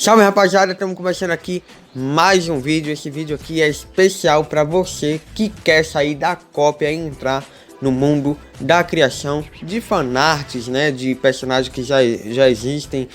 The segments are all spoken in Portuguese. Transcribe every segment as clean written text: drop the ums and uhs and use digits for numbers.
Salve rapaziada, estamos começando aqui mais um vídeo. Esse vídeo aqui é especial para você que quer sair da cópia e entrar no mundo da criação de fanarts, né, de personagens que já existem,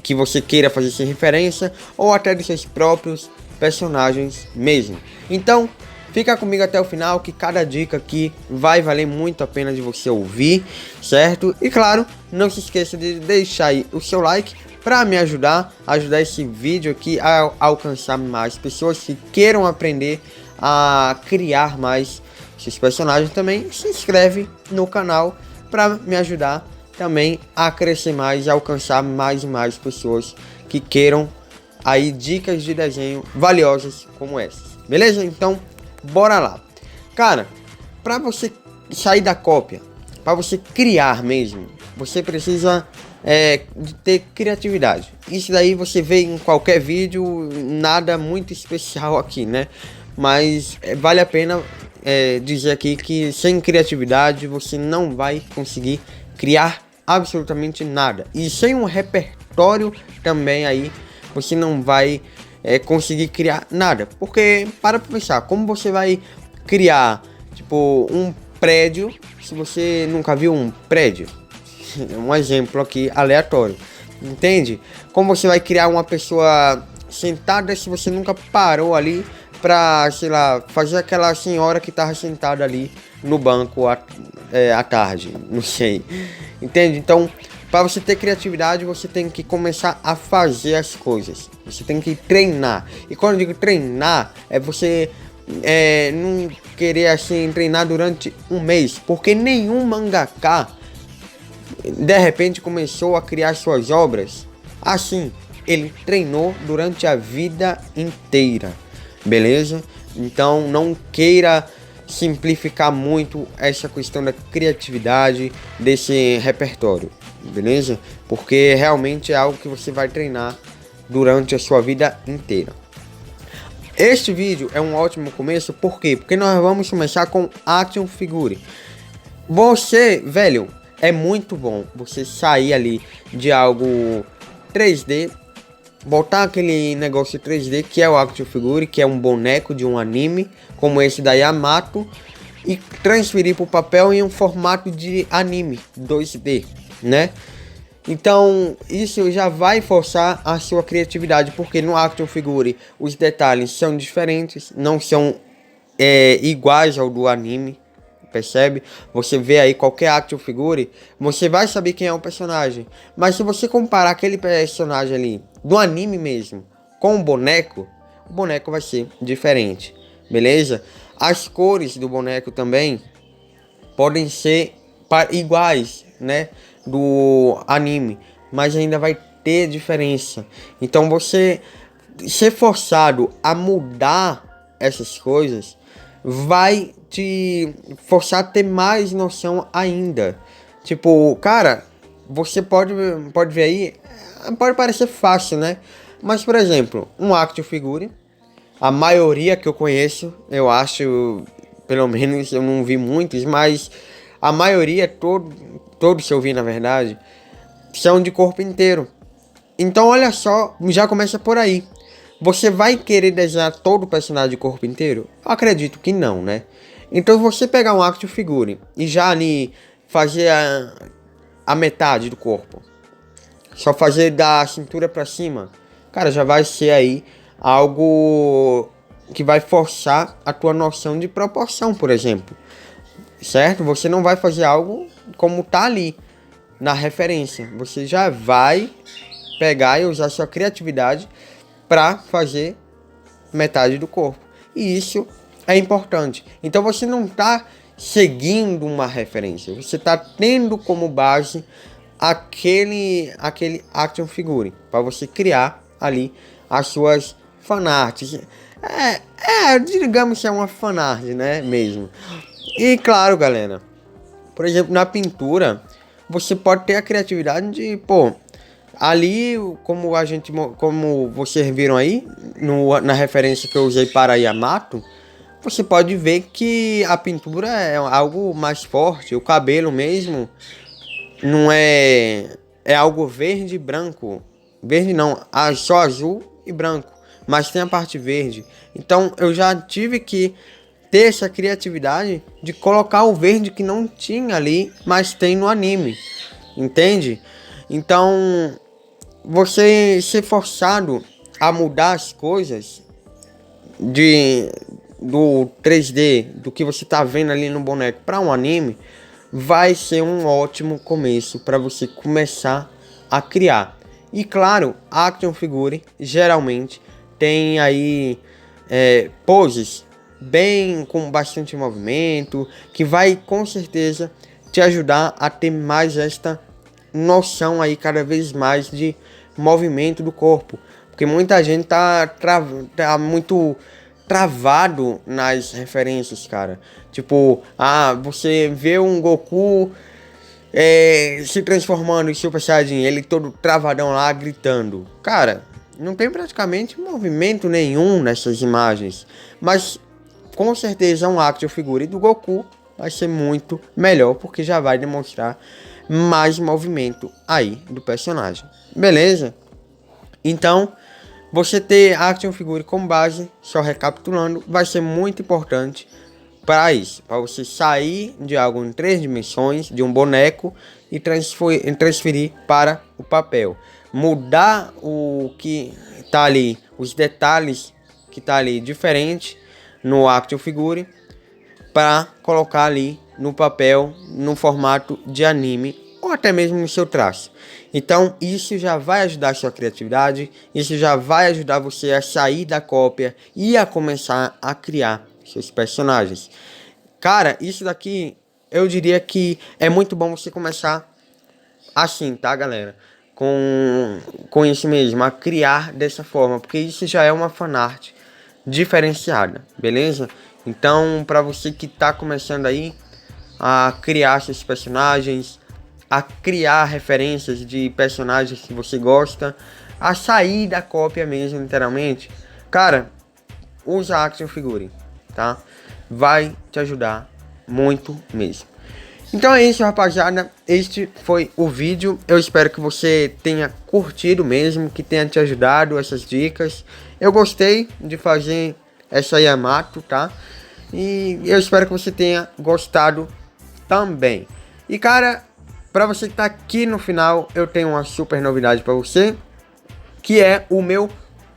que você queira fazer sem referência, ou até de seus próprios personagens mesmo. Então fica comigo até o final, que cada dica aqui vai valer muito a pena de você ouvir, certo? E claro, não se esqueça de deixar aí o seu like para me ajudar esse vídeo aqui a alcançar mais pessoas que queiram aprender a criar mais seus personagens. Também se inscreve no canal para me ajudar também a crescer mais e alcançar mais e mais pessoas que queiram aí dicas de desenho valiosas como essas, beleza? Então bora lá, cara. Para você sair da cópia, para você criar mesmo, você precisa de ter criatividade. Isso daí você vê em qualquer vídeo, nada muito especial aqui, né? Mas vale a pena dizer aqui que sem criatividade você não vai conseguir criar absolutamente nada. E sem um repertório também aí você não vai conseguir criar nada. Porque para pensar, como você vai criar tipo um prédio se você nunca viu um prédio? Um exemplo aqui aleatório, entende? Como você vai criar uma pessoa sentada se você nunca parou ali pra, sei lá, fazer aquela senhora que tava sentada ali no banco à tarde, não sei, entende? Então, para você ter criatividade, você tem que começar a fazer as coisas, você tem que treinar. E quando eu digo treinar, é você não querer assim treinar durante um mês, porque nenhum mangaka de repente começou a criar suas obras assim. Ele treinou durante a vida inteira, beleza? Então não queira simplificar muito essa questão da criatividade, desse repertório, beleza? Porque realmente é algo que você vai treinar durante a sua vida inteira. Este vídeo é um ótimo começo, por quê? Porque nós vamos começar com Action Figure. Você, velho, é muito bom você sair ali de algo 3D, botar aquele negócio 3D que é o Action Figure, que é um boneco de um anime, como esse da Yamato, e transferir para o papel em um formato de anime 2D, né? Então isso já vai forçar a sua criatividade, porque no Action Figure os detalhes são diferentes, não são iguais ao do anime. Percebe? Você vê aí qualquer action figure, você vai saber quem é o personagem. Mas se você comparar aquele personagem ali do anime mesmo com o boneco vai ser diferente, beleza? As cores do boneco também podem ser iguais, né, do anime, mas ainda vai ter diferença. Então você ser forçado a mudar essas coisas vai te forçar a ter mais noção ainda. Tipo, cara, você pode ver aí, pode parecer fácil, né? Mas, por exemplo, um action figure, a maioria que eu conheço, eu acho, pelo menos eu não vi muitos, mas a maioria, todos que eu vi na verdade, são de corpo inteiro. Então, olha só, já começa por aí. Você vai querer desenhar todo o personagem de corpo inteiro? Eu acredito que não, né? Então você pegar um action figure e já ali fazer a metade do corpo, só fazer da cintura pra cima, cara, já vai ser aí algo que vai forçar a tua noção de proporção, por exemplo, certo? Você não vai fazer algo como tá ali na referência, você já vai pegar e usar sua criatividade para fazer metade do corpo. E isso é importante. Então você não está seguindo uma referência, você está tendo como base aquele action figure para você criar ali as suas fanarts. Digamos que é uma fanart, né, mesmo. E claro, galera, por exemplo, na pintura você pode ter a criatividade de, pô, ali, como vocês viram aí, na referência que eu usei para Yamato, você pode ver que a pintura é algo mais forte, o cabelo mesmo não é algo verde e branco, verde não, só azul e branco, mas tem a parte verde. Então eu já tive que ter essa criatividade de colocar o verde que não tinha ali, mas tem no anime, entende? Então você ser forçado a mudar as coisas do 3D, do que você tá vendo ali no boneco, para um anime, vai ser um ótimo começo para você começar a criar. E claro, action figure geralmente tem aí poses bem com bastante movimento, que vai com certeza te ajudar a ter mais esta noção aí cada vez mais de movimento do corpo, porque muita gente tá muito travado nas referências, cara. Tipo, você vê um Goku se transformando em Super Saiyajin, ele todo travadão lá gritando. Cara, não tem praticamente movimento nenhum nessas imagens, mas com certeza um action figure do Goku vai ser muito melhor, porque já vai demonstrar mais movimento aí do personagem, beleza? Então, você ter action figure como base, só recapitulando, vai ser muito importante para isso, para você sair de algo em 3 dimensões, de um boneco, e transferir para o papel. Mudar o que tá ali, os detalhes que tá ali diferente no action figure, para colocar ali no papel, no formato de anime, ou até mesmo no seu traço. Então isso já vai ajudar a sua criatividade, isso já vai ajudar você a sair da cópia e a começar a criar seus personagens. Cara, isso daqui eu diria que é muito bom você começar assim, tá, galera? Com isso mesmo, a criar dessa forma, porque isso já é uma fanart diferenciada, beleza? Então, para você que tá começando aí a criar seus personagens, a criar referências de personagens que você gosta, a sair da cópia mesmo, literalmente, cara, usa action figure, tá? Vai te ajudar muito mesmo. Então é isso, rapaziada, este foi o vídeo. Eu espero que você tenha curtido mesmo, que tenha te ajudado essas dicas. Eu gostei de fazer essa Yamato, tá? E eu espero que você tenha gostado também. E cara, para você que tá aqui no final, eu tenho uma super novidade para você, que é o meu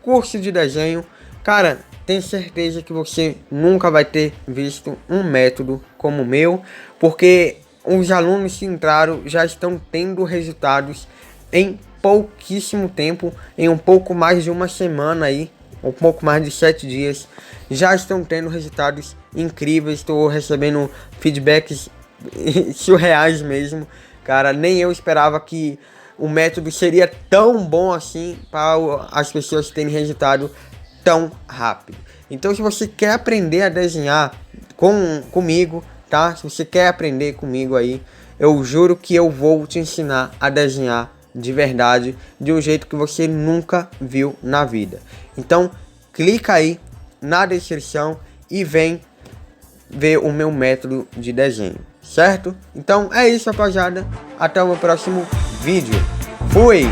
curso de desenho. Cara, tenho certeza que você nunca vai ter visto um método como o meu, porque os alunos que entraram já estão tendo resultados em pouquíssimo tempo, em um pouco mais de uma semana aí, um pouco mais de 7 dias, já estão tendo resultados incríveis. Estou recebendo feedbacks surreais mesmo, cara. Nem eu esperava que o método seria tão bom assim para as pessoas terem resultado tão rápido. Então, se você quer aprender a desenhar comigo, tá? Se você quer aprender comigo aí, eu juro que eu vou te ensinar a desenhar de verdade, de um jeito que você nunca viu na vida. Então, clica aí na descrição e vem ver o meu método de desenho, certo? Então é isso, rapaziada. Até o meu próximo vídeo. Fui!